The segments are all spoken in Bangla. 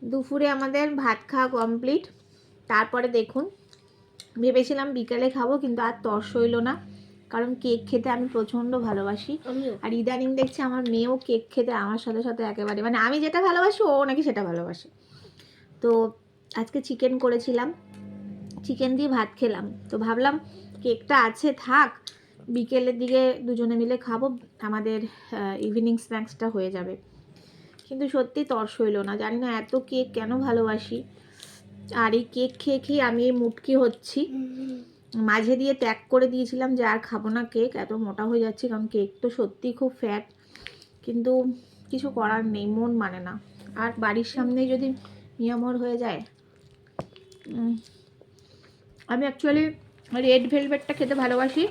দুপুরে আমাদের ভাত খাওয়া কমপ্লিট। তারপরে দেখুন, ভেবেছিলাম বিকালে খাবো, কিন্তু আর তর্স হইল না, কারণ কেক খেতে আমি প্রচণ্ড ভালোবাসি। আর ইদানিং দেখছি আমার মেয়েও কেক খেতে আমার সাথে সাথে একেবারে, মানে আমি যেটা ভালোবাসি ও নাকি সেটা ভালোবাসে। তো আজকে চিকেন করেছিলাম, চিকেন দিয়ে ভাত খেলাম। তো ভাবলাম কেকটা আছে থাক, বিকেলের দিকে দুজনে মিলে খাবো, আমাদের ইভিনিং স্ন্যাক্সটা হয়ে যাবে। কিন্তু সত্যি তর্স হইল না, জানি না এত কেক কেন ভালোবাসি। আর এই কেক খেয়ে খেয়ে আমি এই মুটকি হচ্ছি। মাঝে দিয়ে ত্যাগ করে দিয়েছিলাম যে আর খাবো না কেক, এত মোটা হয়ে যাচ্ছি, কারণ কেক তো সত্যিই খুব ফ্যাট। কিন্তু কিছু করার নেই, মন মানে না। আর বাড়ির সামনেই যদি মিয়ামর হয়ে যায়। আমি অ্যাকচুয়ালি রেড ভেলভেটটা খেতে ভালোবাসি,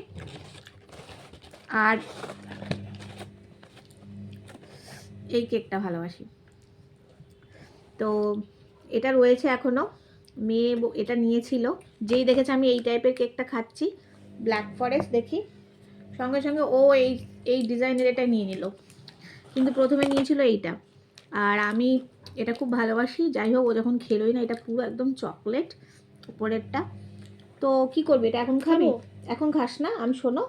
আর এই কেকটা ভালোবাসি। তো এটা রয়েছে এখনও, মেয়ে এটা নিয়েছিল, যেই দেখেছে আমি এই টাইপের কেকটা খাচ্ছি ব্ল্যাক ফরেস্ট দেখি, সঙ্গে সঙ্গে ও এই ডিজাইনের এটা নিয়ে নিল। কিন্তু প্রথমে নিয়েছিল এইটা, আর আমি এটা খুব ভালোবাসি। যাই হোক, ও যখন খেলোই না, এটা পুরো একদম চকলেট উপরেরটা। তো কি করবি, এটা এখন খাবি? এখন খাস না, আমি শোনো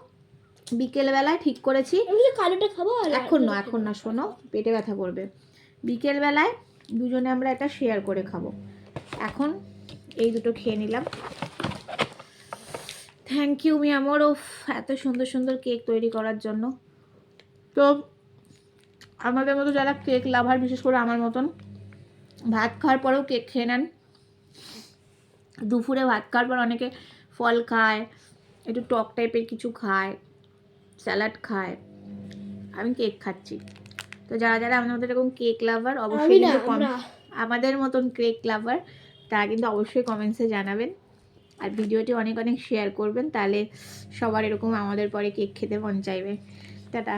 বিকেলবেলায় ঠিক করেছি কালোটা খাবো। এখন না শোনো, পেটে ব্যথা করবে। বিকেলবেলায় দুজনে আমরা এটা শেয়ার করে খাবো। এখন এই দুটো খেয়ে নিলাম। থ্যাংক ইউ মি আমার, এত সুন্দর সুন্দর কেক তৈরি করার জন্য। তো আমাদের মতো যারা কেক লাভার, বিশেষ করে আমার মতন, ভাত খাওয়ার পরেও কেক খেয়ে নেন। দুপুরে ভাত খাওয়ার পর অনেকে ফল খায়, একটু টক টাইপের কিছু খায়, স্যালাড খায়, আমি কেক খাচ্ছি। তো যারা যারা আমাদের এরকম কেক লাভার, অবশ্যই কিন্তু আমাদের মতন কেক লাভার, তারা কিন্তু অবশ্যই কমেন্টসে জানাবেন। আর ভিডিওটি অনেক অনেক শেয়ার করবেন, তাহলে সবার এরকম আমাদের পরে কেক খেতে মন চাইবে। টাটা।